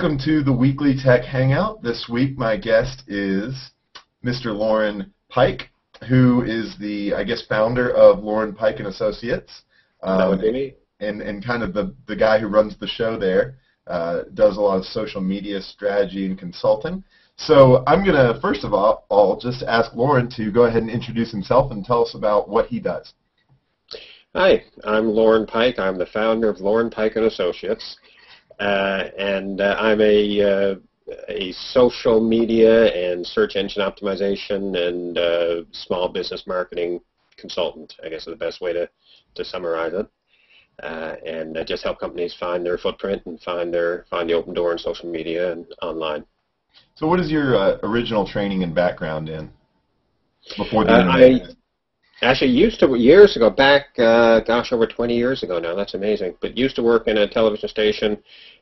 Welcome to the Weekly Tech Hangout. This week my guest is Mr. Lorne Pike, who is the, founder of Lorne, Pike & Associates. That would be me. And kind of the guy who runs the show there, does a lot of social media strategy and consulting. So I'm going to, first of all, just ask Lorne to go ahead and introduce himself and tell us about what he does. Hi, I'm Lorne Pike. I'm the founder of Lorne, Pike & Associates. I'm a social media and search engine optimization and small business marketing consultant, I guess is the best way to summarize it. And I just help companies find their footprint and find the open door in social media and online. So what is your original training and background in before the internet? Actually used to, years ago, back, over 20 years ago now, that's amazing, but used to work in a television station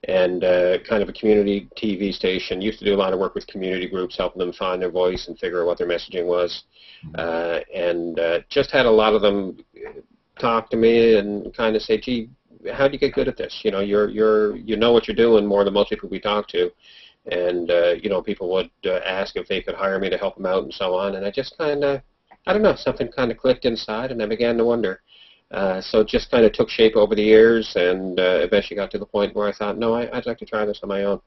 and kind of a community TV station. Used to do a lot of work with community groups, helping them find their voice and figure out what their messaging was. And just had a lot of them talk to me and kind of say, gee, how do you get good at this? You know, you know what you're doing more than most people we talk to. And, people would ask if they could hire me to help them out and so on. And I just kind of, I don't know, something kind of clicked inside, and I began to wonder. So it just kind of took shape over the years, and eventually got to the point where I thought, no, I'd like to try this on my own.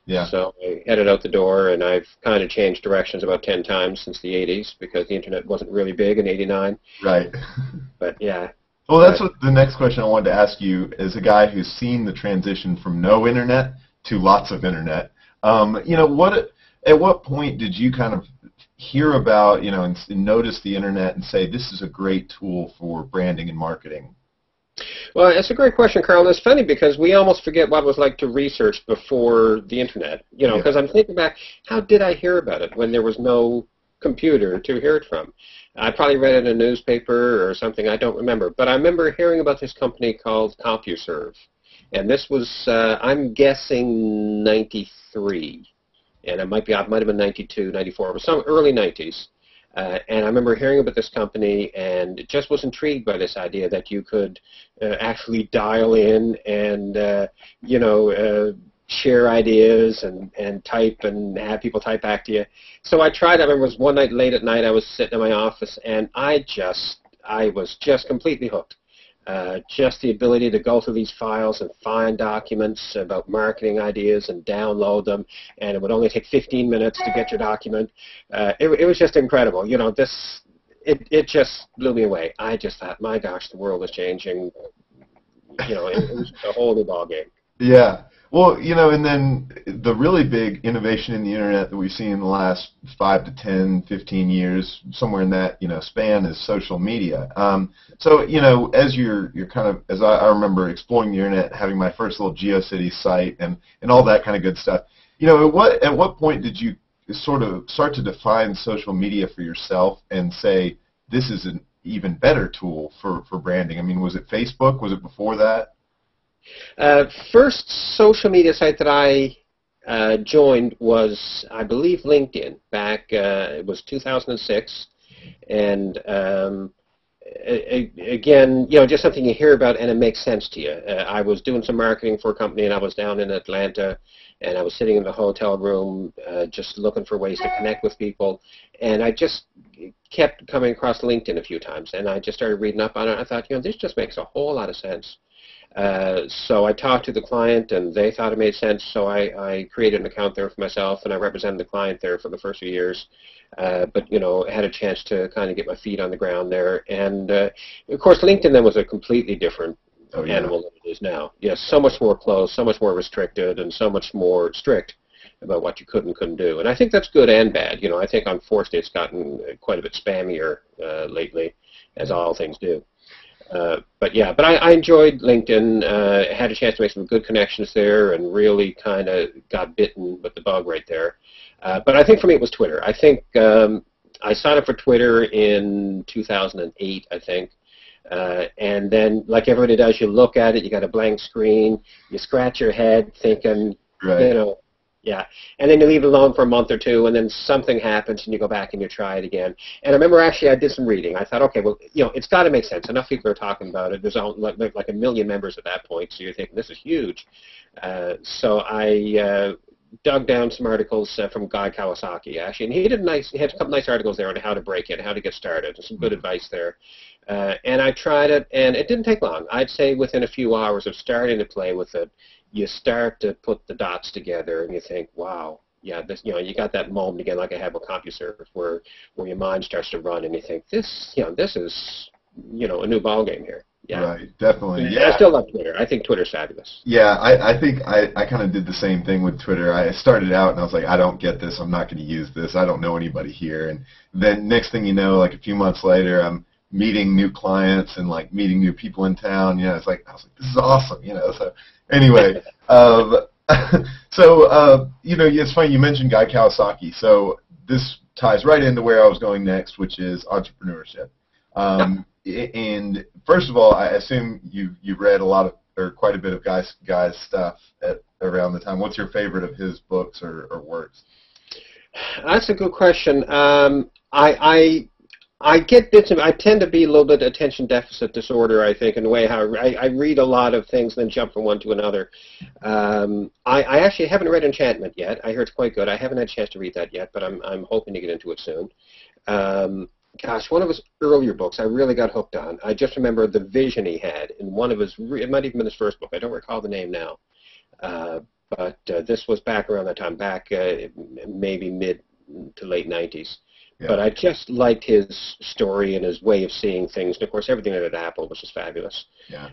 Yeah. So I headed out the door, and I've kind of changed directions about 10 times since the 80s, because the Internet wasn't really big in '89. Right. But, yeah. Well, that's what the next question I wanted to ask you, as a guy who's seen the transition from no Internet to lots of Internet. At what point did you kind of hear about, and notice the Internet and say, this is a great tool for branding and marketing? Well, it's a great question, Carl. It's funny because we almost forget what it was like to research before the Internet, because I'm thinking back, how did I hear about it when there was no computer to hear it from? I probably read it in a newspaper or something, I don't remember. But I remember hearing about this company called CompuServe. And this was, I'm guessing, 93. And it might have been 92, 94, but some early 90s. And I remember hearing about this company and just was intrigued by this idea that you could actually dial in and, share ideas and type and have people type back to you. So I tried. I remember it was one night late at night, I was sitting in my office, and I was just completely hooked. Just the ability to go through these files and find documents about marketing ideas and download them, and it would only take 15 minutes to get your document. It was just incredible. It just blew me away. I just thought, my gosh, the world is changing. It was a whole new ballgame. Yeah. Well, and then the really big innovation in the Internet that we've seen in the last 5 to 10, 15 years, somewhere in that, span, is social media. So, as you're kind of, as I remember exploring the Internet, having my first little GeoCities site and all that kind of good stuff, at what point did you sort of start to define social media for yourself and say, this is an even better tool for branding? I mean, was it Facebook? Was it before that? First social media site that I joined was, I believe, LinkedIn. Back, it was 2006, and again, just something you hear about and it makes sense to you. I was doing some marketing for a company, and I was down in Atlanta, and I was sitting in the hotel room just looking for ways to connect with people, and I just kept coming across LinkedIn a few times, and I just started reading up on it. I thought, this just makes a whole lot of sense. So I talked to the client, and they thought it made sense, so I created an account there for myself, and I represented the client there for the first few years. But, had a chance to kind of get my feet on the ground there. And, of course, LinkedIn then was a completely different animal than it is now. Yes, so much more closed, so much more restricted, and so much more strict about what you could and couldn't do. And I think that's good and bad. I think, unfortunately, it's gotten quite a bit spammier lately, as all things do. But I enjoyed LinkedIn, had a chance to make some good connections there, and really kind of got bitten with the bug right there. But I think for me it was Twitter. I think I signed up for Twitter in 2008, I think. And then, like everybody does, you look at it, you got a blank screen, you scratch your head thinking, right. Yeah, and then you leave it alone for a month or two, and then something happens, and you go back and you try it again. And I remember actually I did some reading. I thought, okay, well, it's got to make sense. Enough people are talking about it. There's like 1 million members at that point, so you're thinking this is huge. So I dug down some articles from Guy Kawasaki actually, and he had a couple nice articles there on how to break in, how to get started, and some good advice there. And I tried it, and it didn't take long. I'd say within a few hours of starting to play with it, you start to put the dots together, and you think, wow, yeah, this, you got that moment again, like I had with CompuServe, where your mind starts to run, and you think, this is, a new ball game here. Yeah. Right, definitely. Yeah. I still love Twitter. I think Twitter's fabulous. Yeah, I think I kind of did the same thing with Twitter. I started out and I was like, I don't get this. I'm not going to use this. I don't know anybody here. And then next thing you know, like a few months later, I'm meeting new clients and like meeting new people in town. I was like, this is awesome. So anyway, it's funny you mentioned Guy Kawasaki. So this ties right into where I was going next, which is entrepreneurship. And first of all, I assume you've read a lot of, or quite a bit of Guy's stuff around the time. What's your favorite of his books or works? That's a good question. I get bits of. I tend to be a little bit attention deficit disorder, I think, in the way how I read a lot of things and then jump from one to another. I actually haven't read Enchantment yet. I heard it's quite good. I haven't had a chance to read that yet, but I'm hoping to get into it soon. Gosh, one of his earlier books I really got hooked on. I just remember the vision he had in one of his, it might even been his first book. I don't recall the name now. But this was back around that time, back maybe mid to late 90s. Yeah. But I just liked his story and his way of seeing things. And, of course, everything that had Apple was just fabulous. Yeah.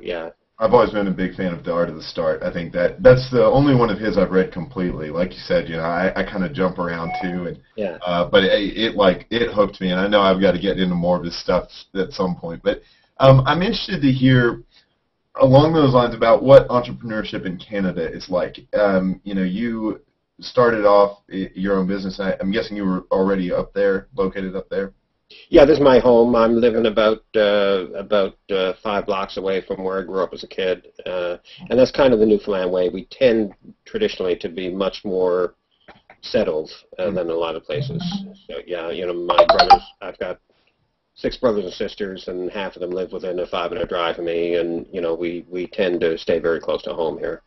Yeah. I've always been a big fan of The Art of the Start. I think that's the only one of his I've read completely. Like you said, I kind of jump around too, and yeah. But it hooked me, and I know I've got to get into more of his stuff at some point. But I'm interested to hear along those lines about what entrepreneurship in Canada is like. You started off your own business. I'm guessing you were already located up there. Yeah, this is my home. I'm living about 5 blocks away from where I grew up as a kid, and that's kind of the Newfoundland way. We tend traditionally to be much more settled than a lot of places. So yeah, my brothers. I've got 6 brothers and sisters, and half of them live within a 5-minute drive of me, and we tend to stay very close to home here.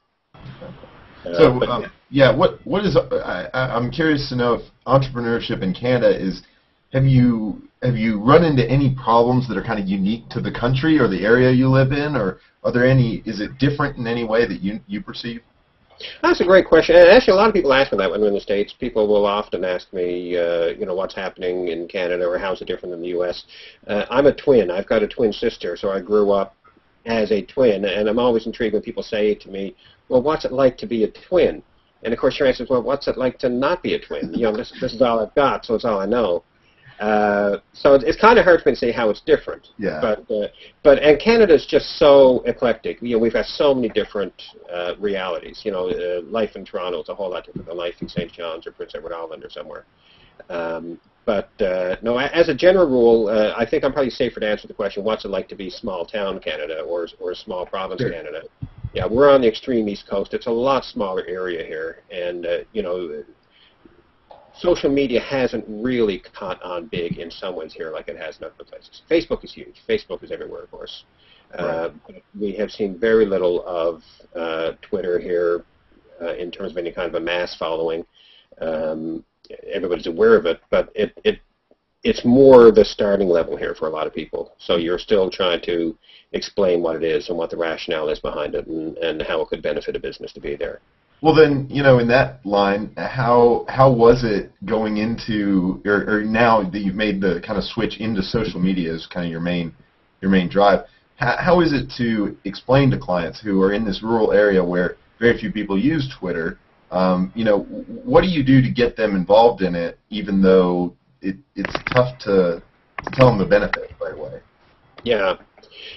What is? I'm curious to know if entrepreneurship in Canada is. Have you run into any problems that are kind of unique to the country or the area you live in, or are there any? Is it different in any way that you perceive? That's a great question. And actually, a lot of people ask me that when we're in the States. People will often ask me, what's happening in Canada or how's it different than the U.S. I'm a twin. I've got a twin sister, so I grew up as a twin, and I'm always intrigued when people say to me, well, what's it like to be a twin? And of course, your answer is, well, what's it like to not be a twin? This is all I've got, so it's all I know. So it's kind of hard for me to say how it's different. Yeah. But Canada's just so eclectic. We've got so many different realities. Life in Toronto is a whole lot different than life in St. John's or Prince Edward Island or somewhere. No, as a general rule, I think I'm probably safer to answer the question, what's it like to be small town Canada or a small province Canada? Yeah, we're on the extreme East Coast. It's a lot smaller area here, and social media hasn't really caught on big in some ways here like it has in other places. Facebook is huge. Facebook is everywhere, of course. Right. We have seen very little of Twitter here in terms of any kind of a mass following. Everybody's aware of it, but it's more the starting level here for a lot of people. So you're still trying to explain what it is and what the rationale is behind it and how it could benefit a business to be there. Well, then, in that line, how was it going into, or now that you've made the kind of switch into social media as kind of your main drive, how is it to explain to clients who are in this rural area where very few people use Twitter, what do you do to get them involved in it, even though it's tough to tell them the benefit right away? Yeah.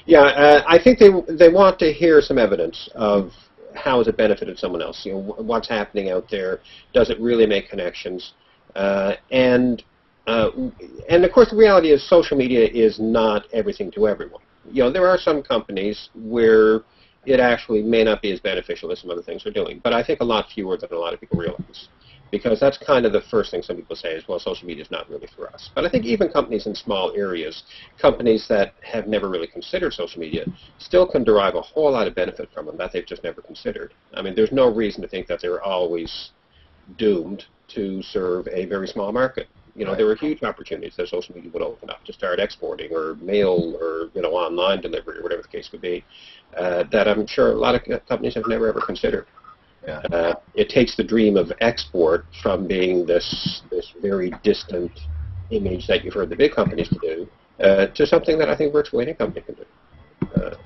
I think they want to hear some evidence of how has it benefited someone else? What's happening out there? Does it really make connections? And of course, the reality is social media is not everything to everyone. There are some companies where it actually may not be as beneficial as some other things we're doing. But I think a lot fewer than a lot of people realize. Because that's kind of the first thing some people say is, well, social media is not really for us. But I think even companies in small areas, companies that have never really considered social media, still can derive a whole lot of benefit from them that they've just never considered. I mean, there's no reason to think that they're always doomed to serve a very small market. You know, there are huge opportunities that social media would open up to start exporting or mail or, you know, online delivery or whatever the case would be, that I'm sure a lot of companies have never ever considered. Yeah. It takes the dream of export from being this very distant image that you've heard the big companies to do to something that I think virtually any company can do.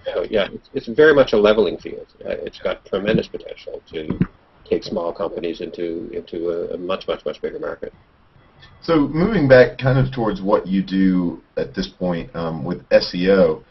So yeah, it's very much a leveling field. It's got tremendous potential to take small companies into a much bigger market. So moving back kind of towards what you do at this point with SEO,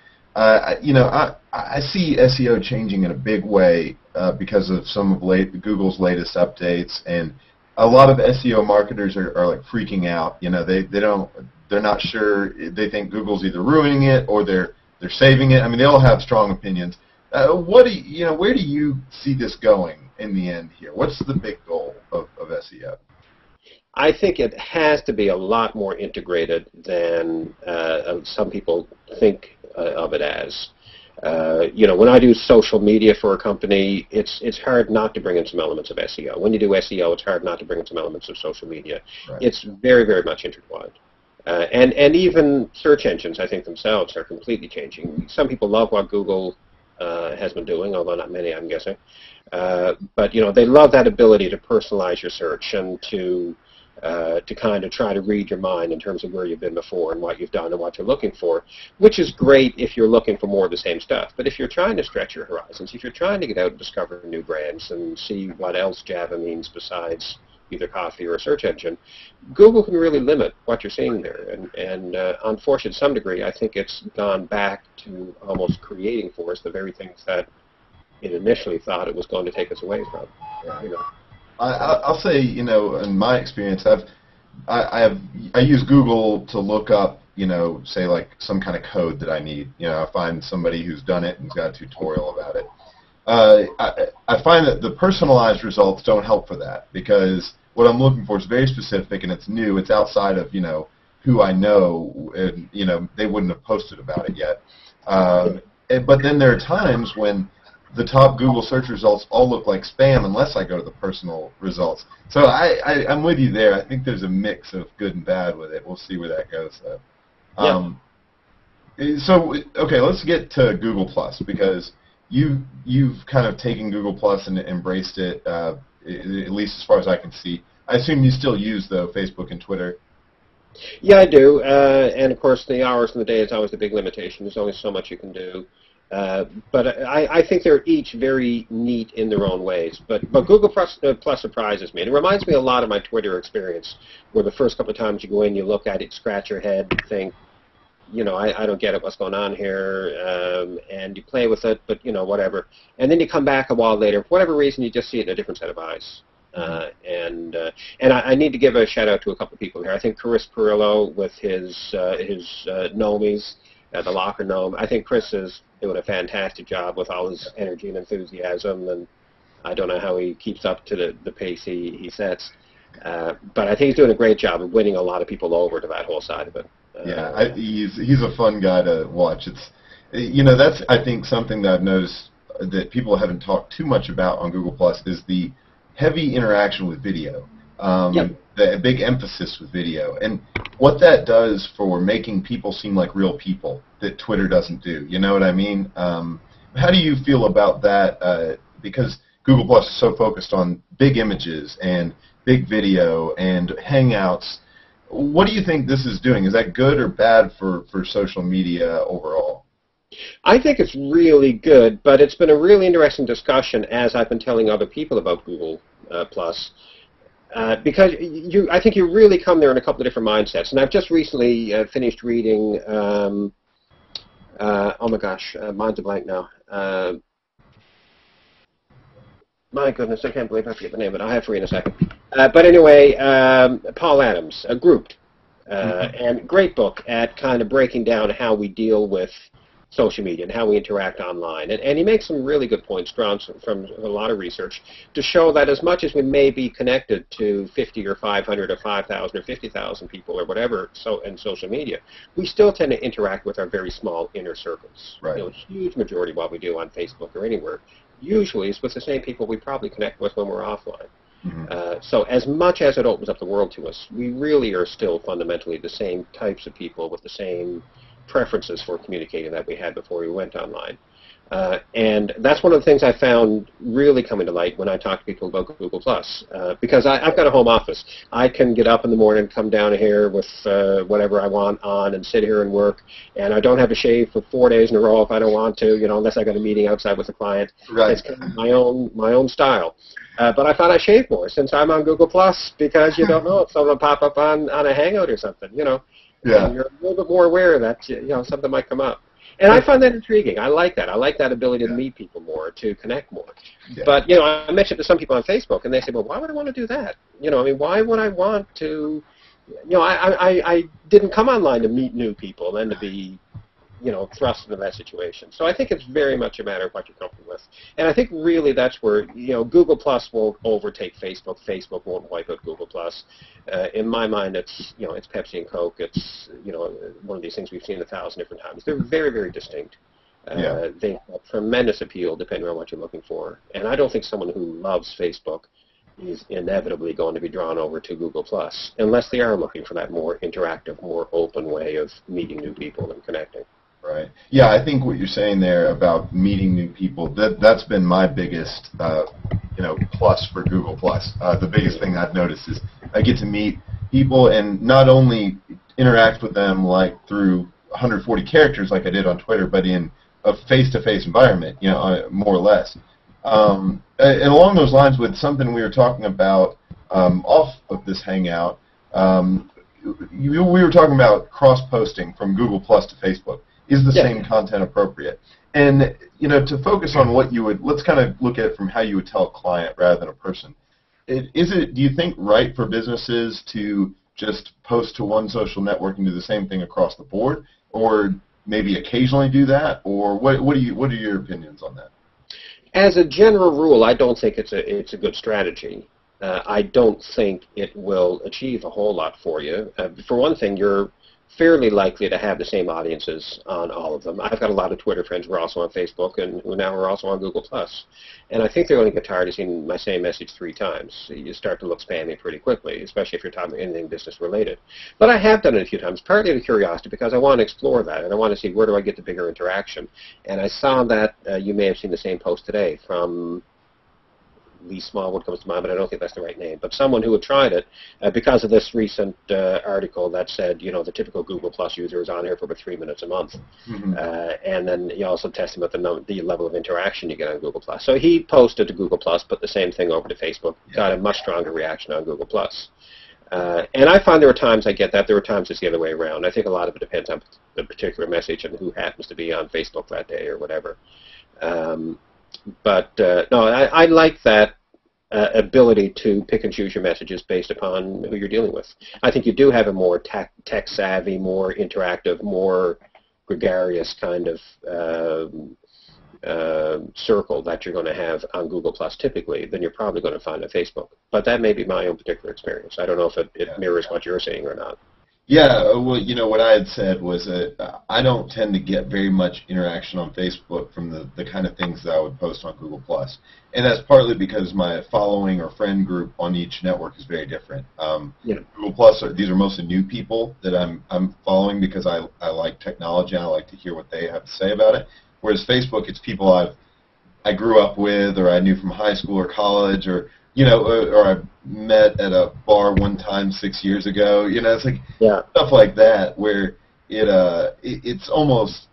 you know, I see SEO changing in a big way because of some of Google's latest updates, and a lot of SEO marketers are like freaking out. You know, they're not sure. They think Google's either ruining it or they're saving it. I mean, they all have strong opinions. Where do you see this going in the end here? What's the big goal of SEO? I think it has to be a lot more integrated than some people think of it as. You know, when I do social media for a company, it's hard not to bring in some elements of SEO. When you do SEO, it's hard not to bring in some elements of social media. Right. It's very much intertwined. And even search engines, I think themselves are completely changing. Some people love what Google has been doing, although not many, I'm guessing. But you know, they love that ability to personalize your search and to kind of try to read your mind in terms of where you've been before and what you've done and what you're looking for, which is great if you're looking for more of the same stuff. But if you're trying to stretch your horizons, if you're trying to get out and discover new brands and see what else Java means besides either coffee or a search engine, Google can really limit what you're seeing there. And unfortunately, to some degree, I think it's gone back to almost creating for us the very things that it initially thought it was going to take us away from. You know. I'll say, you know, in my experience, I use Google to look up, you know, say like some kind of code that I need. You know, I find somebody who's done it and's got a tutorial about it. I find that the personalized results don't help for that, because what I'm looking for is very specific and it's new. It's outside of, you know, who I know, and you know, they wouldn't have posted about it yet. But then there are times when the top Google search results all look like spam unless I go to the personal results. So I'm with you there. I think there's a mix of good and bad with it. We'll see where that goes, though. So, okay, let's get to Google+, because you've kind of taken Google+ and embraced it, at least as far as I can see. I assume you still use, though, Facebook and Twitter. Yeah, I do. And, of course, the hours in the day is always the big limitation. There's only so much you can do. But I think they're each very neat in their own ways. But Google Plus surprises me. And it reminds me a lot of my Twitter experience, where the first couple of times you go in, you look at it, scratch your head, think, you know, I don't get it, what's going on here, and you play with it, but, you know, whatever. And then you come back a while later, for whatever reason, you just see it in a different set of eyes. And I need to give a shout-out to a couple of people here. I think Chris Perillo with his Gnomies, the Locker Gnome. I think Chris is doing a fantastic job with all his energy and enthusiasm, and I don't know how he keeps up to the pace he sets. But I think he's doing a great job of winning a lot of people over to that whole side of it. Yeah, he's a fun guy to watch. It's, you know, that's, I think, something that I've noticed that people haven't talked too much about on Google Plus is the heavy interaction with video. The big emphasis with video, and what that does for making people seem like real people that Twitter doesn't do. You know what I mean? How do you feel about that? Because Google Plus is so focused on big images and big video and hangouts. What do you think this is doing? Is that good or bad for social media overall? I think it's really good, but it's been a really interesting discussion as I've been telling other people about Google Plus. Because I think you really come there in a couple of different mindsets. And I've just recently finished reading, oh my gosh, mind's a blank now. My goodness, I can't believe I forget the name of it. I'll have to read in a second. But anyway, Paul Adams, Grouped, and great book at kind of breaking down how we deal with social media and how we interact online. And he makes some really good points drawn from a lot of research to show that as much as we may be connected to 50 or 500 or 5,000 or 50,000 people or whatever in social media, we still tend to interact with our very small inner circles. Right. You know, a huge majority of what we do on Facebook or anywhere usually is with the same people we probably connect with when we're offline. So as much as it opens up the world to us, we really are still fundamentally the same types of people with the same preferences for communicating that we had before we went online. And that's one of the things I found really coming to light when I talk to people about Google+. Because I've got a home office. I can get up in the morning, come down here with whatever I want on and sit here and work. And I don't have to shave for 4 days in a row if I don't want to, you know, unless I got a meeting outside with a client. Right. It's kind of my own style. But I found I shave more since I'm on Google+, because you don't know if someone will pop up on a hangout or something, you know. Yeah. And you're a little bit more aware that, you know, something might come up. And I find that intriguing. I like that. I like that ability to meet people more, to connect more. Yeah. But, you know, I mentioned to some people on Facebook, and they say, well, why would I want to do that? You know, I mean, why would I want to, you know, I didn't come online to meet new people and to be, you know, thrust into that situation. So I think it's very much a matter of what you're comfortable with. And I think really that's where, you know, Google+ won't overtake Facebook. Facebook won't wipe out Google+. In my mind, it's, you know, it's Pepsi and Coke. It's, you know, one of these things we've seen 1,000 different times. They're very, very distinct. They have tremendous appeal depending on what you're looking for. And I don't think someone who loves Facebook is inevitably going to be drawn over to Google+, unless they are looking for that more interactive, more open way of meeting new people and connecting. Right. Yeah, I think what you're saying there about meeting new people, that's been my biggest, you know, plus for Google+. The biggest thing I've noticed is I get to meet people and not only interact with them like through 140 characters like I did on Twitter, but in a face-to-face environment, you know, more or less. And along those lines with something we were talking about off of this hangout, we were talking about cross-posting from Google+ to Facebook. Is the same content appropriate? And, you know, to focus on what you would, let's kind of look at it from how you would tell a client rather than a person. Do you think, right for businesses to just post to one social network and do the same thing across the board, or maybe occasionally do that, or what are your opinions on that? As a general rule, I don't think it's a good strategy. I don't think it will achieve a whole lot for you. For one thing, you're fairly likely to have the same audiences on all of them. I've got a lot of Twitter friends who are also on Facebook and who now are also on Google+. And I think they're going to get tired of seeing my same message 3 times. You start to look spammy pretty quickly, especially if you're talking about anything business related. But I have done it a few times, partly out of curiosity, because I want to explore that, and I want to see where do I get the bigger interaction. And I saw that you may have seen the same post today from Lee Smallwood comes to mind, but I don't think that's the right name. But someone who had tried it because of this recent article that said, you know, the typical Google+ user is on here for about 3 minutes a month. And then you also test him at the level of interaction you get on Google+. So he posted to Google+, put the same thing over to Facebook, got a much stronger reaction on Google+. And I find there are times I get that. There are times it's the other way around. I think a lot of it depends on the particular message and who happens to be on Facebook that day or whatever. But no, I like that ability to pick and choose your messages based upon who you're dealing with. I think you do have a more tech-savvy, more interactive, more gregarious kind of circle that you're going to have on Google+ typically than you're probably going to find on Facebook. But that may be my own particular experience. I don't know if it mirrors what you're seeing or not. Yeah, well, you know, what I had said was that I don't tend to get very much interaction on Facebook from the kind of things that I would post on Google+. And that's partly because my following or friend group on each network is very different. Google+, these are mostly new people that I'm following because I like technology and I like to hear what they have to say about it. Whereas Facebook, it's people I grew up with or I knew from high school or college or, you know, or I met at a bar one time 6 years ago. You know, it's like stuff like that where it's almost,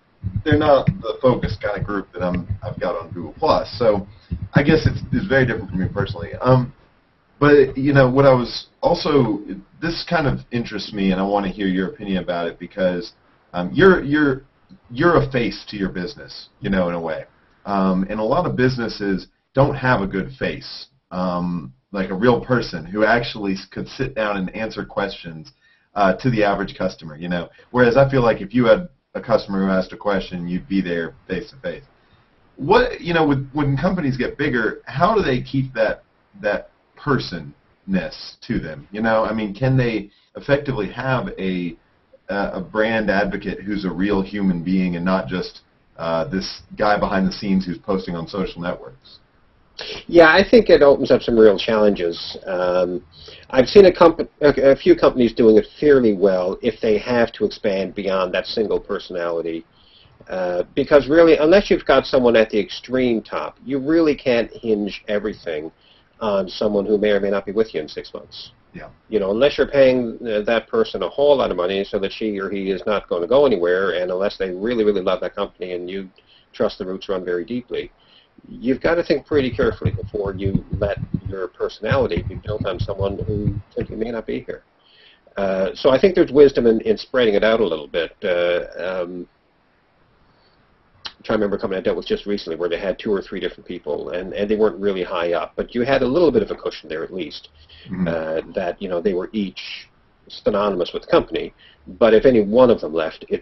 they're not the focused kind of group that I've got on Google+. So I guess it's very different for me personally. But you know, what I was also, this kind of interests me, and I want to hear your opinion about it because you're a face to your business, you know, in a way. And a lot of businesses don't have a good face. Like a real person who actually could sit down and answer questions to the average customer, you know. Whereas I feel like if you had a customer who asked a question, you'd be there face to face. What, you know, when companies get bigger, how do they keep that personness to them? You know, I mean, can they effectively have a brand advocate who's a real human being and not just this guy behind the scenes who's posting on social networks? Yeah, I think it opens up some real challenges. I've seen a few companies doing it fairly well if they have to expand beyond that single personality. Because really, unless you've got someone at the extreme top, you really can't hinge everything on someone who may or may not be with you in 6 months. Yeah. You know, unless you're paying that person a whole lot of money so that she or he is not going to go anywhere, and unless they really, really love that company and you trust the roots run very deeply, you've got to think pretty carefully before you let your personality be built on someone who simply may not be here. So I think there's wisdom in spreading it out a little bit. I'm trying to remember a company I dealt with just recently where they had 2 or 3 different people, and they weren't really high up, but you had a little bit of a cushion there at least, that, you know, they were each synonymous with the company, but if any one of them left, you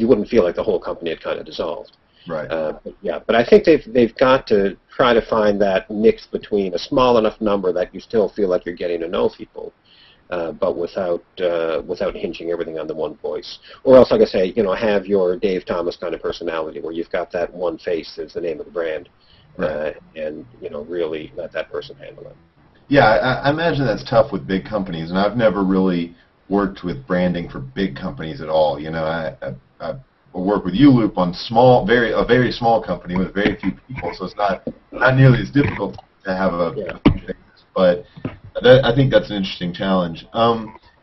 wouldn't feel like the whole company had kind of dissolved. Right. But I think they've got to try to find that mix between a small enough number that you still feel like you're getting to know people, but without hinging everything on the one voice. Or else, like I say, you know, have your Dave Thomas kind of personality where you've got that one face as the name of the brand, and, you know, really let that person handle it. Yeah, I imagine that's tough with big companies, and I've never really worked with branding for big companies at all. You know, I work with ULoop on a very small company with very few people, so it's not nearly as difficult to have a business. But I think that's an interesting challenge.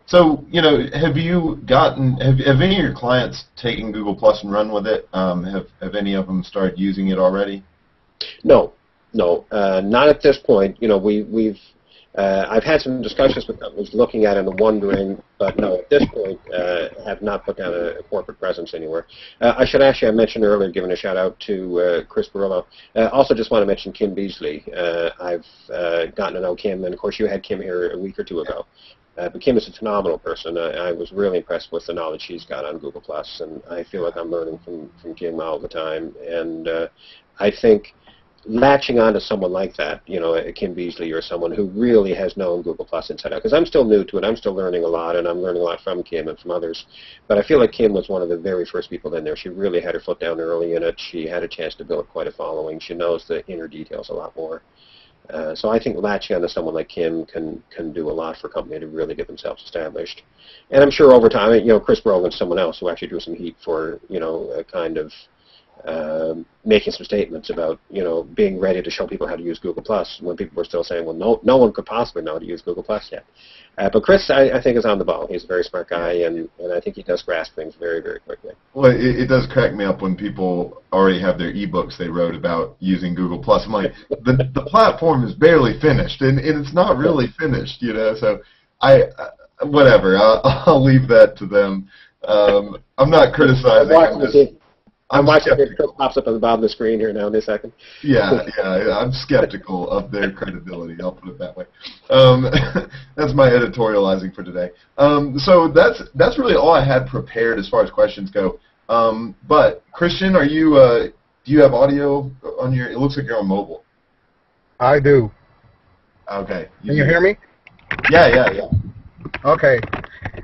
So, you know, have any of your clients taken Google Plus and run with it? Have any of them started using it already? No, not at this point. You know, I've had some discussions with companies looking at it and wondering, but no, at this point, have not put down a corporate presence anywhere. I mentioned earlier, giving a shout out to Chris Barillo. Also just want to mention Kim Beasley. I've gotten to know Kim, and of course you had Kim here a week or 2 ago. But Kim is a phenomenal person. I was really impressed with the knowledge she's got on Google+, and I feel like I'm learning from Kim all the time. And I think latching on to someone like that, you know, Kim Beasley, or someone who really has known Google Plus inside out, because I'm still new to it, I'm still learning a lot, and I'm learning a lot from Kim and from others, but I feel like Kim was one of the very first people in there. She really had her foot down early in it. She had a chance to build quite a following. She knows the inner details a lot more. So I think latching on to someone like Kim can do a lot for a company to really get themselves established. And I'm sure over time, you know, Chris Brogan's someone else who actually drew some heat for, you know, a kind of making some statements about, you know, being ready to show people how to use Google Plus when people were still saying, well, no one could possibly know how to use Google Plus yet. But Chris, I think, is on the ball. He's a very smart guy, and I think he does grasp things very, very quickly. Well, it does crack me up when people already have their ebooks they wrote about using Google Plus. I'm like, the platform is barely finished, and it's not really finished, you know. So whatever. I'll leave that to them. I'm not criticizing. I'm watching it pops up on the bottom of the screen here now in a second. Yeah, I'm skeptical of their credibility. I'll put it that way. That's my editorializing for today. So that's really all I had prepared as far as questions go. But Christian, do you have audio on your? It looks like you're on mobile. I do. Okay. Can you hear me? Yeah. Okay.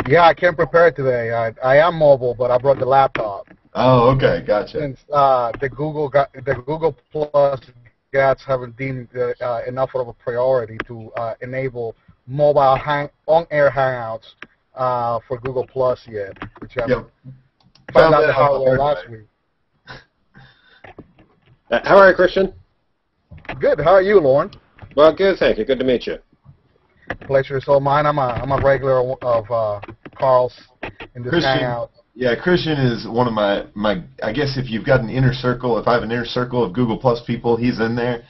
Yeah, I can't prepare today. I am mobile, but I brought the laptop. Oh, okay, gotcha. Since the Google Plus guys haven't deemed enough of a priority to enable mobile on-air hangouts for Google Plus yet, which I found out the hard way last week. How are you, Christian? Good. How are you, Lorne? Well, good, thank you. Good to meet you. Pleasure is all mine. I'm a regular of Carl's in this hangout. Yeah, Christian is one of my, I guess if you've got an inner circle, if I have an inner circle of Google Plus people, he's in there.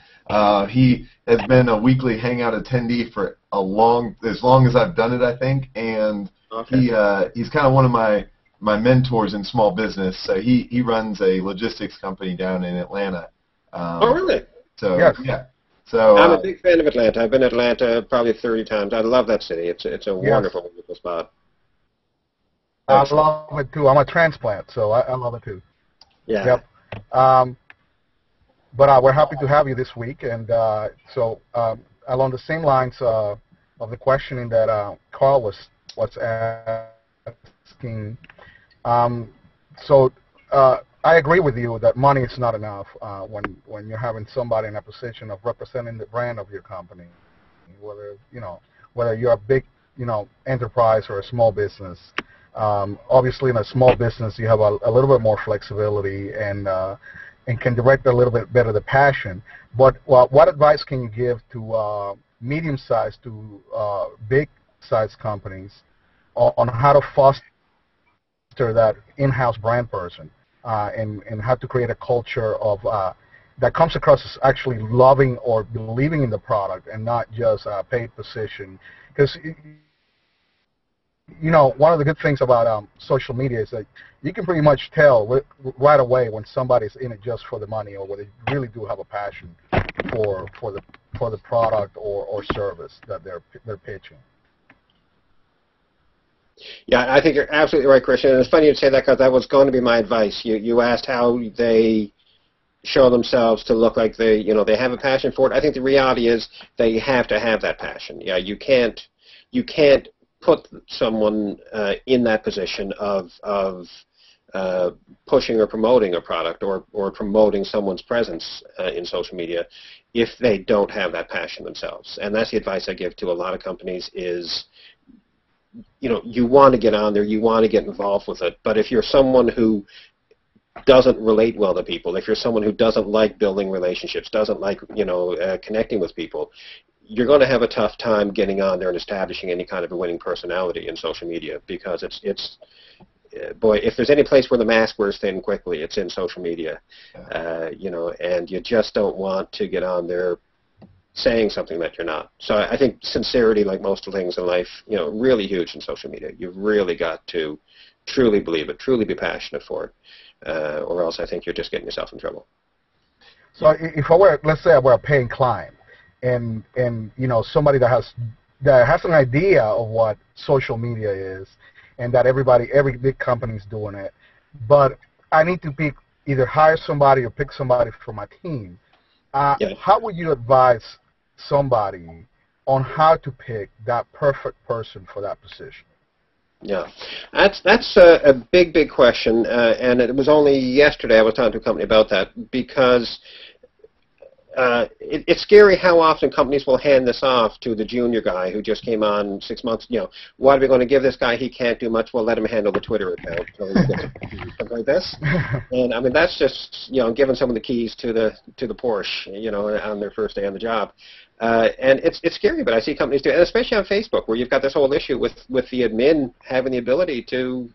He has been a weekly hangout attendee for as long as I've done it, I think, and he's kind of one of my mentors in small business. So he runs a logistics company down in Atlanta. Oh, really? So yes. Yeah. So I'm a big fan of Atlanta. I've been to Atlanta probably 30 times. I love that city. It's a wonderful, wonderful spot. I love it too. I'm a transplant, so I love it too. Yeah. Yep. But we're happy to have you this week, and so along the same lines of the questioning that Carl was asking. So I agree with you that money is not enough when you're having somebody in a position of representing the brand of your company, whether you're a big enterprise or a small business. Obviously, in a small business, you have a little bit more flexibility and can direct a little bit better the passion. But what advice can you give to medium-sized to big-sized companies on how to foster that in-house brand person and how to create a culture of that comes across as actually loving or believing in the product and not just a paid position? Because one of the good things about social media is that you can pretty much tell right away when somebody's in it just for the money or whether they really do have a passion for the product or service that they're pitching. Yeah, I think you're absolutely right, Christian. And it's funny you say that because that was going to be my advice. You asked how they show themselves to look like they have a passion for it. I think the reality is they have to have that passion. Yeah, you can't put someone in that position of pushing or promoting a product or promoting someone's presence in social media if they don't have that passion themselves. And that's the advice I give to a lot of companies is, you want to get on there, you want to get involved with it, but if you're someone who doesn't relate well to people, if you're someone who doesn't like building relationships, doesn't like, connecting with people, you're going to have a tough time getting on there and establishing any kind of a winning personality in social media because it's boy, if there's any place where the mask wears thin quickly, it's in social media, and you just don't want to get on there saying something that you're not. So I think sincerity, like most of the things in life, really huge in social media. You've really got to truly believe it, truly be passionate for it, or else I think you're just getting yourself in trouble. So if let's say I were a paying client, and somebody that has an idea of what social media is, and that every big company is doing it, but I need to either hire somebody or pick somebody for my team. How would you advise somebody on how to pick that perfect person for that position? Yeah, that's a big question, and it was only yesterday I was talking to a company about that because it's scary how often companies will hand this off to the junior guy who just came on 6 months. What are we going to give this guy? He can't do much. We'll let him handle the Twitter account. So he gets something like this. And I mean, that's just giving someone the keys to the Porsche, on their first day on the job. And it's scary, but I see companies do it, and especially on Facebook, where you've got this whole issue with the admin having the ability to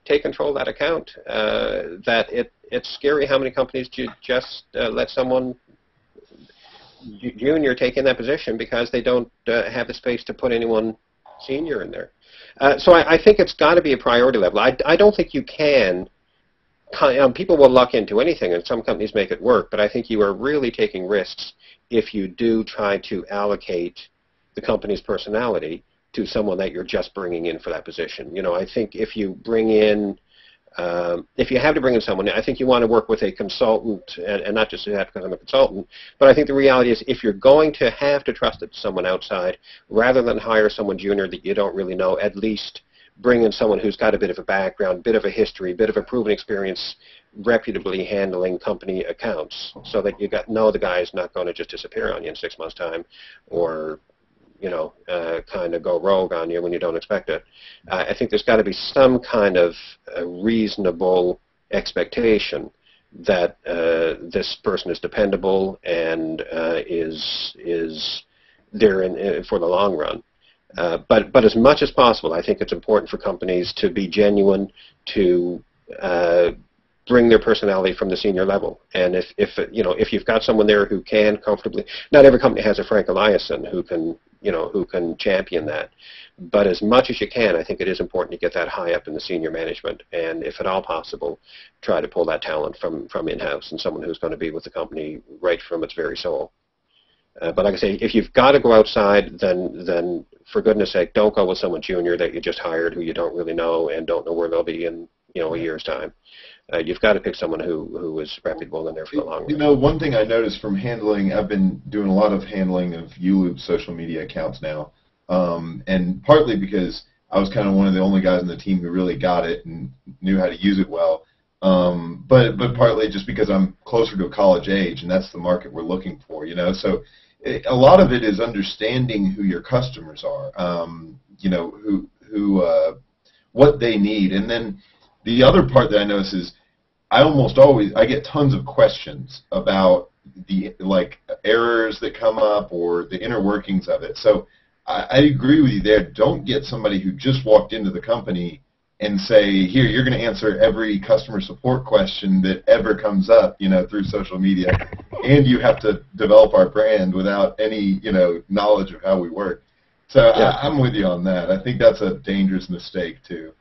take control of that account. That it's scary how many companies just let someone junior take in that position because they don't have the space to put anyone senior in there. So I think it's got to be a priority level. I don't think you can. People will luck into anything, and some companies make it work, but I think you are really taking risks if you do try to allocate the company's personality to someone that you're just bringing in for that position. I think if you bring in if you have to bring in someone, I think you want to work with a consultant, and not just that because I'm a consultant, but I think the reality is if you're going to have to trust it to someone outside, rather than hire someone junior that you don't really know, at least bring in someone who's got a bit of a background, bit of a history, bit of a proven experience reputably handling company accounts so that the guy is not going to just disappear on you in 6 months' time or kind of go rogue on you when you don't expect it. I think there's got to be some kind of reasonable expectation that this person is dependable and is there for the long run. But as much as possible, I think it's important for companies to be genuine, to bring their personality from the senior level. And if you've got someone there who can comfortably, not every company has a Frank Eliason who can champion that. But as much as you can, I think it is important to get that high up in the senior management, and if at all possible, try to pull that talent from in-house and someone who's going to be with the company right from its very soul. But like I say, if you've got to go outside, then for goodness sake, don't go with someone junior that you just hired who you don't really know and don't know where they'll be in a year's time. You've got to pick someone who is reputable and there for the long run. One thing I noticed from handling, I've been doing a lot of handling of ULoop's social media accounts now, and partly because I was kind of one of the only guys on the team who really got it and knew how to use it well, but partly just because I'm closer to a college age, and that's the market we're looking for, So a lot of it is understanding who your customers are, what they need, and then the other part that I notice is I get tons of questions about the errors that come up or the inner workings of it. So I agree with you there. Don't get somebody who just walked into the company and say, here, you're going to answer every customer support question that ever comes up, through social media, and you have to develop our brand without any, knowledge of how we work. So yeah. I'm with you on that. I think that's a dangerous mistake too.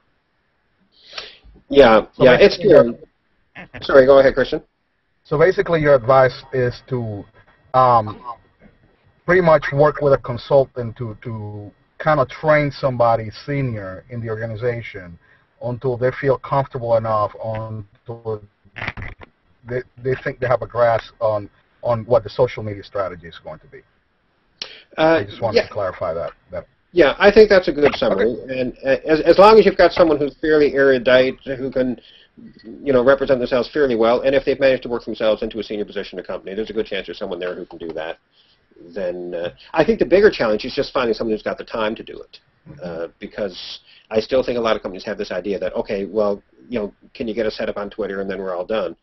Yeah, it's good. Sorry, go ahead, Christian. So basically your advice is to pretty much work with a consultant to kind of train somebody senior in the organization until they feel comfortable enough, until they think they have a grasp on what the social media strategy is going to be. I just wanted to clarify that. Yeah, I think that's a good summary. Okay. And as long as you've got someone who's fairly erudite, who can, represent themselves fairly well, and if they've managed to work themselves into a senior position in a company, there's a good chance there's someone there who can do that. Then I think the bigger challenge is just finding someone who's got the time to do it, because I still think a lot of companies have this idea that, okay, well, can you get us set up on Twitter and then we're all done,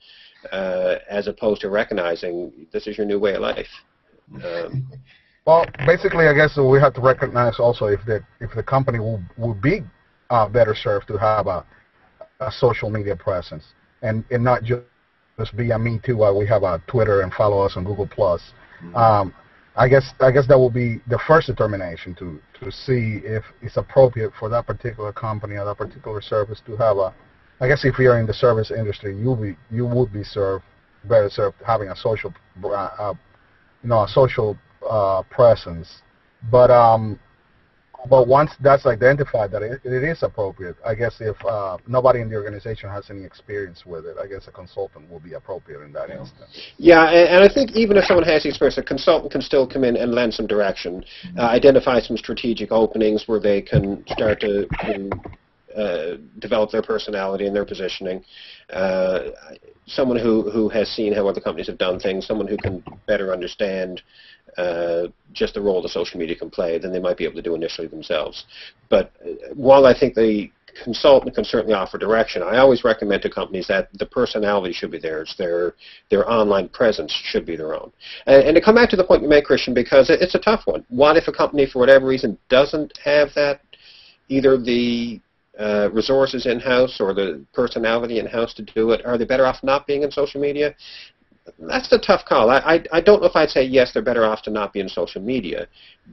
as opposed to recognizing this is your new way of life. Well, basically, I guess we have to recognize also if the company will be better served to have a social media presence and not just be a me too while we have a Twitter and follow us on Google+. I guess that will be the first determination to see if it's appropriate for that particular company or that particular service to have a. I guess if you're in the service industry, you would be better served having a social, presence. But once that's identified that it is appropriate, I guess if nobody in the organization has any experience with it, I guess a consultant will be appropriate in that instance. Yeah, and I think even if someone has the experience, a consultant can still come in and lend some direction, identify some strategic openings where they can start to develop their personality and their positioning. Someone who has seen how other companies have done things, someone who can better understand just the role the social media can play than they might be able to do initially themselves. But while I think the consultant can certainly offer direction, I always recommend to companies that the personality should be theirs, their online presence should be their own. And to come back to the point you made, Christian, because it's a tough one. What if a company, for whatever reason, doesn't have that, either the resources in-house or the personality in-house to do it? Are they better off not being in social media? That's a tough call. I don't know if I'd say yes, they're better off to not be in social media,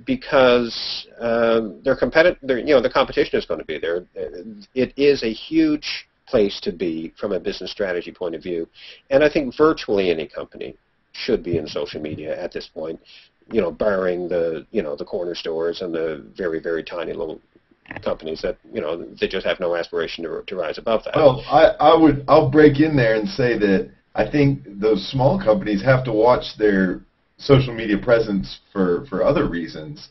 because the competition is going to be there. It is a huge place to be from a business strategy point of view, and I think virtually any company should be in social media at this point, barring the corner stores and the very, very tiny little companies that they just have no aspiration to rise above that. Well, I'll break in there and say that I think those small companies have to watch their social media presence for other reasons.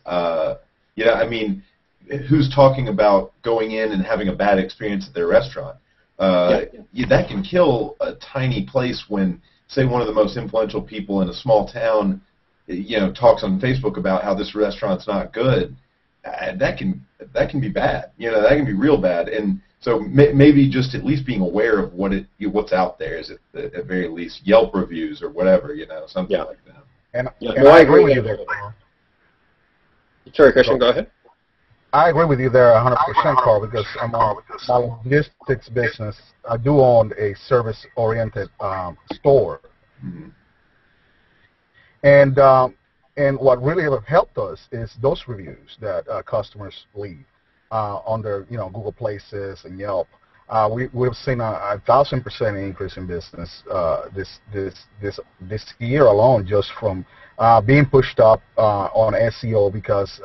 Who's talking about going in and having a bad experience at their restaurant? That can kill a tiny place when, say, one of the most influential people in a small town, talks on Facebook about how this restaurant's not good. That can be bad. That can be real bad. And so maybe just at least being aware of what's out there is at the very least Yelp reviews or whatever, something like that. And I agree with you there. Sorry, Christian, go ahead. I agree with you there 100%, Carl, because I'm my logistics business. I do own a service-oriented store, and what really have helped us is those reviews that customers leave on their Google Places and Yelp. We've seen a 1,000% increase in business this year alone, just from being pushed up on SEO, because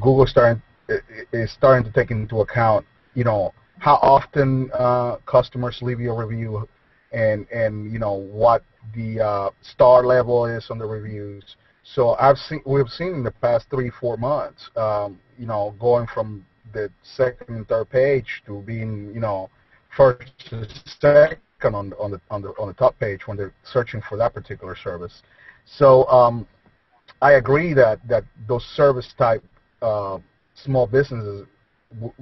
Google is starting to take into account, how often customers leave you a review, and what the star level is on the reviews. So we've seen in the past 3-4 months, going from the second and third page to being, first to second on the top page when they're searching for that particular service. So I agree that those service type small businesses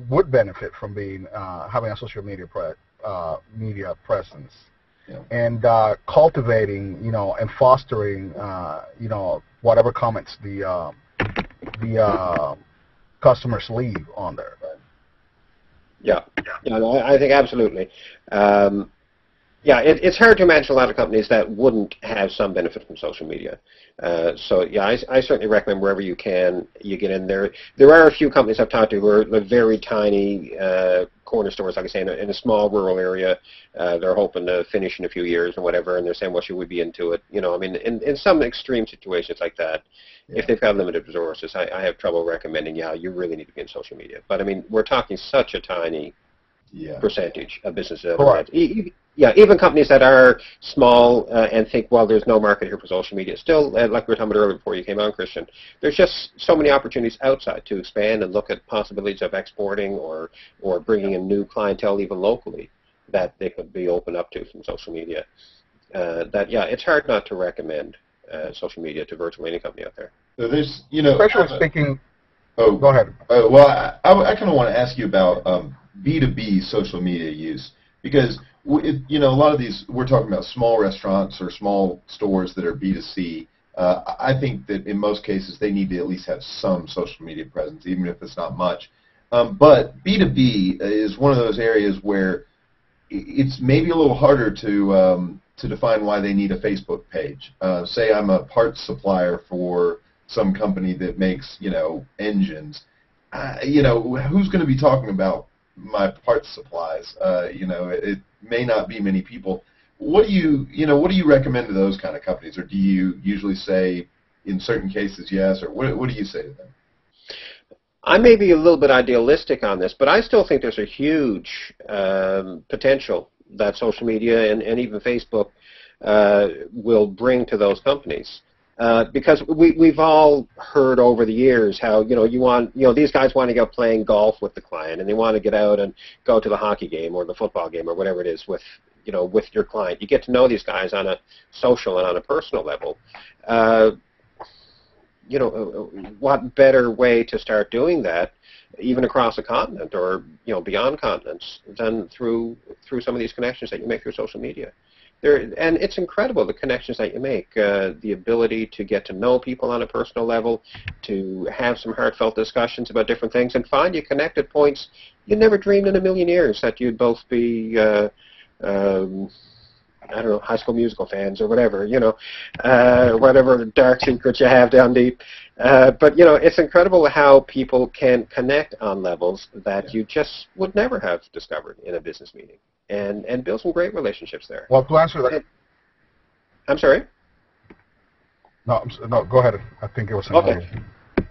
would benefit from being having a social media presence. Yeah. And cultivating, and fostering, whatever comments the customers leave on there. Yeah, no, I think absolutely. It's hard to imagine a lot of companies that wouldn't have some benefit from social media. So yeah, I certainly recommend wherever you can, you get in there. There are a few companies I've talked to who are very tiny corner stores, like I say, in a small rural area. They're hoping to finish in a few years or whatever, and they're saying, well, should we be into it? I mean, in some extreme situations like that, if they've got limited resources, I have trouble recommending, you really need to be in social media. But I mean, we're talking such a tiny percentage of businesses. Even companies that are small and think, well, there's no market here for social media. Still, like we were talking about earlier before you came on, Christian, there's just so many opportunities outside to expand and look at possibilities of exporting or bringing in new clientele even locally that they could be open up to from social media. It's hard not to recommend social media to virtually any company out there. So there's, especially speaking. Oh, go ahead. Well, I kind of want to ask you about B2B social media use, because a lot of these, we're talking about small restaurants or small stores that are B2C. I think that in most cases they need to at least have some social media presence, even if it's not much. But B2B is one of those areas where it's maybe a little harder to define why they need a Facebook page. Say I'm a parts supplier for some company that makes, engines. Who's going to be talking about my parts supplies? It may not be many people. What do you recommend to those kind of companies, or do you usually say in certain cases yes, or what do you say to them? I may be a little bit idealistic on this, but I still think there's a huge potential that social media and even Facebook will bring to those companies. Because we've all heard over the years how these guys want to go playing golf with the client, and they want to get out and go to the hockey game or the football game or whatever it is with your client. You get to know these guys on a social and on a personal level. What better way to start doing that, even across a continent or beyond continents, than through some of these connections that you make through social media. And it's incredible, the connections that you make, the ability to get to know people on a personal level, to have some heartfelt discussions about different things, and find you connected points you never dreamed in a million years that you'd both be, High School Musical fans or whatever, whatever dark secrets you have down deep. But it's incredible how people can connect on levels that you just would never have discovered in a business meeting, and build some great relationships there. Well, to answer that, I'm sorry. No, go ahead. I think it was okay.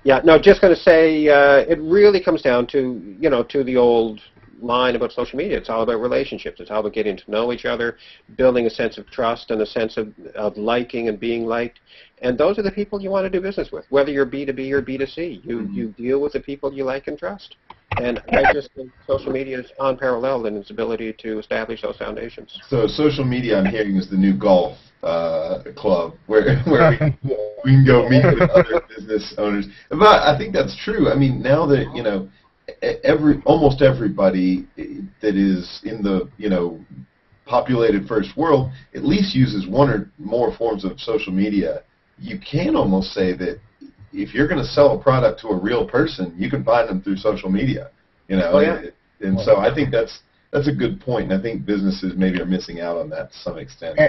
Yeah, no, just going to say it really comes down to to the old line about social media. It's all about relationships. It's all about getting to know each other, building a sense of trust and a sense of liking and being liked. And those are the people you want to do business with, whether you're B2B or B2C. You deal with the people you like and trust. And I just think social media is unparalleled in its ability to establish those foundations. So social media, I'm hearing, is the new golf club where we can go meet with other business owners. But I think that's true. I mean, now that, almost everybody that is in the populated first world at least uses one or more forms of social media. You can almost say that if you're going to sell a product to a real person, you can find them through social media. And so I think that's a good point, and I think businesses maybe are missing out on that to some extent.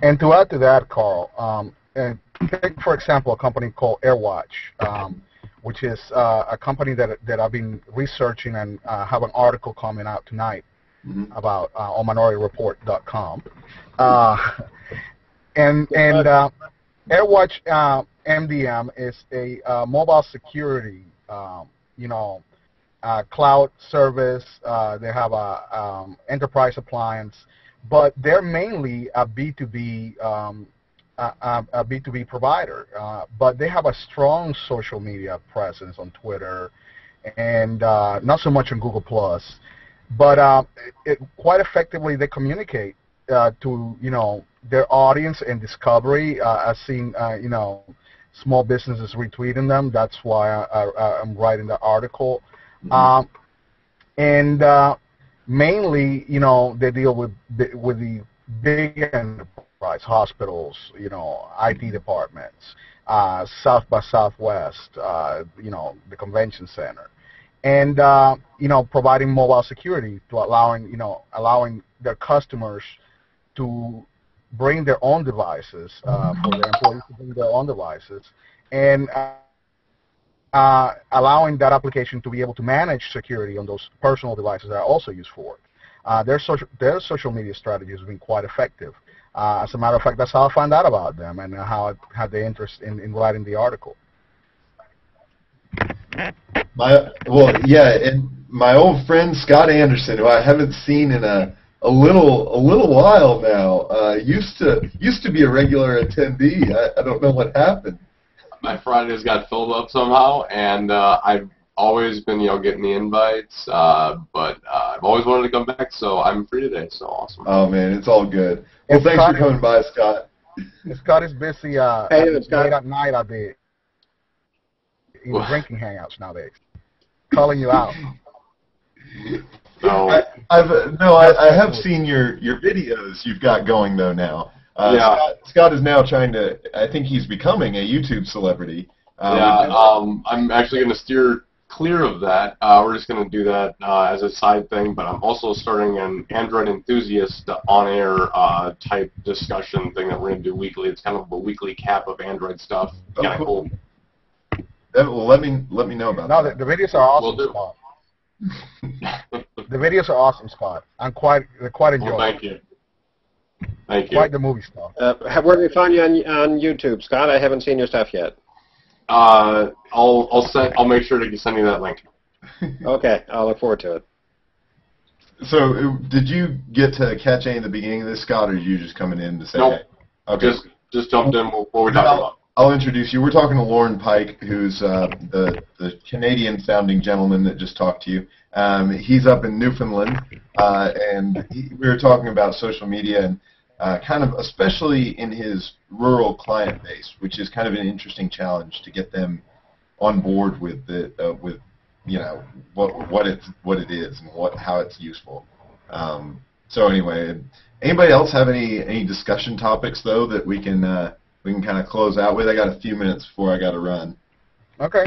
And to add to that, Carl, and take for example a company called AirWatch. Which is a company that I've been researching and have an article coming out tonight about on MinorityReport.com. And AirWatch MDM is a mobile security you know, cloud service. They have a enterprise appliance, but they're mainly a B2B a B2B provider. But they have a strong social media presence on Twitter, and not so much on Google Plus. But quite effectively, they communicate to their audience and discovery. I've seen small businesses retweeting them. That's why I'm writing the article. And mainly, they deal with the big enterprise, hospitals, IT departments, South by Southwest, the convention center, and providing mobile security to allowing their customers to bring their own devices, for their employees to bring their own devices, and allowing that application to be able to manage security on those personal devices that are also used for it. Their social media strategy has been quite effective. As a matter of fact, that's how I found out about them and how I had the interest in writing the article. And my old friend Scott Anderson, who I haven't seen in a little while now, used to be a regular attendee. I don't know what happened. My Fridays got filled up somehow, and I've always been, getting the invites, but I've always wanted to come back, so I'm free today, so awesome. Oh, man, it's all good. Well, thanks for coming by, Scott. Scott is busy late at night out there in drinking hangouts nowadays, calling you out. So, I have seen your videos you've got going, though, now. Scott is now trying to, I think he's becoming a YouTube celebrity. I'm actually going to steer clear of that. We're just going to do that as a side thing, but I'm also starting an Android enthusiast on-air type discussion thing that we're going to do weekly. It's kind of a weekly cap of Android stuff. Oh, cool. Well, let me know about that. No, the videos are awesome, Scott. The videos are awesome, Scott. They're quite enjoyable. Well, thank you. Thank you. Quite the movie stuff. Where do we find you on YouTube, Scott? I haven't seen your stuff yet. I'll make sure to send you that link. Okay, I'll look forward to it. So, did you get to catch any of the beginning of this, Scott, or are you just coming in to say? Nope. Hey? Okay. Just jumped in. What we're talking about. I'll introduce you. We're talking to Lorne Pike, who's the Canadian-sounding gentleman that just talked to you. He's up in Newfoundland, and we were talking about social media and kind of especially in his rural client base, which is kind of an interesting challenge to get them on board with what it is and how it's useful. So anyway, anybody else have any discussion topics though that we can kind of close out with? I got a few minutes before I got to run. Okay.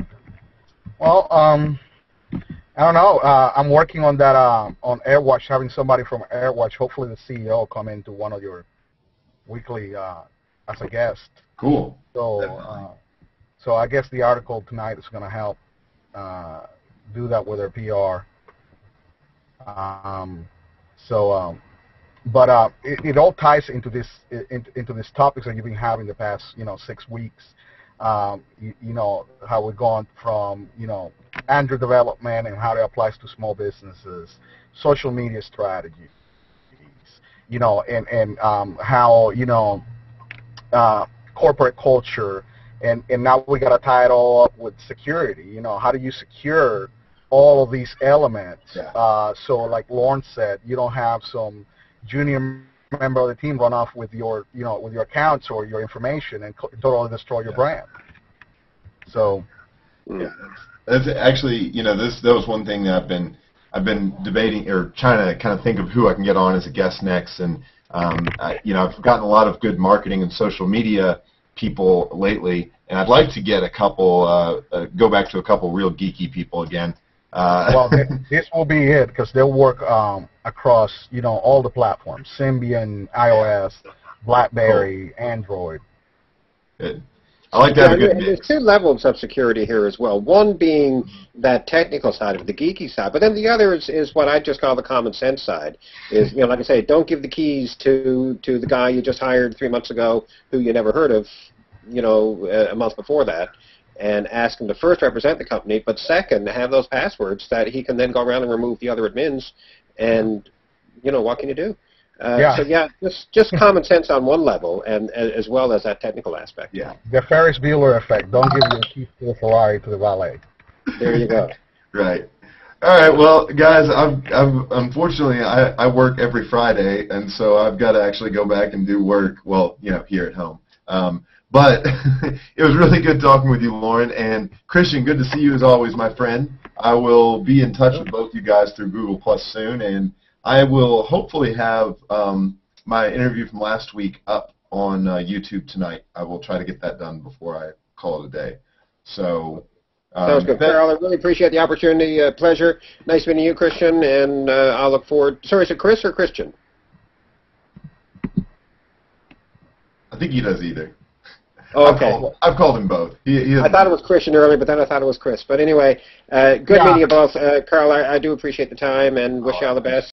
Well, I don't know. I'm working on that on AirWatch, having somebody from AirWatch, hopefully the CEO, come into one of your weekly as a guest. Cool. So, so I guess the article tonight is going to help do that with their PR. But it all ties into this topics that you've been having the past 6 weeks. How we've gone from Android development and how it applies to small businesses, social media strategies, and how corporate culture, and now we got to tie it all up with security. How do you secure all of these elements? Yeah. So like Lorne said, you don't have some junior member of the team run off with your with your accounts or your information and totally destroy your brand. So yeah, that's actually that was one thing that I've been debating or trying to kind of think of who I can get on as a guest next, and I've gotten a lot of good marketing and social media people lately, and I'd like to get a couple go back to a couple real geeky people again. Well, this will be it because they'll work across all the platforms: Symbian, iOS, BlackBerry, Android. Good. I like to have a good mix. There's two levels of security here as well. One being that technical side of it, the geeky side, but then the other is what I just call the common sense side. Is like I say, don't give the keys to the guy you just hired 3 months ago who you never heard of, a month before that. and ask him to first represent the company, but second, to have those passwords that he can then go around and remove the other admins, and, you know, what can you do? So yeah, just common sense on one level, and as well as that technical aspect. Yeah. The Ferris Bueller effect. Don't give your keys to the Ferrari to the valet. There you go. Right. All right. Well, guys, unfortunately I work every Friday, and so I've got to actually go back and do work. Well, you know, here at home. But it was really good talking with you, Lorne, and Christian. Good to see you as always, my friend. I will be in touch with both you guys through Google Plus soon, and I will hopefully have my interview from last week up on YouTube tonight. I will try to get that done before I call it a day. So. Sounds good, Carl. I really appreciate the opportunity. Pleasure. Nice meeting you, Christian, and I'll look forward. Sorry, is it Chris or Christian? I think he does either. Oh, okay. I've called him both. I thought it was Christian earlier, but then I thought it was Chris. But anyway, good meeting you both. Carl, I do appreciate the time and wish you all the best.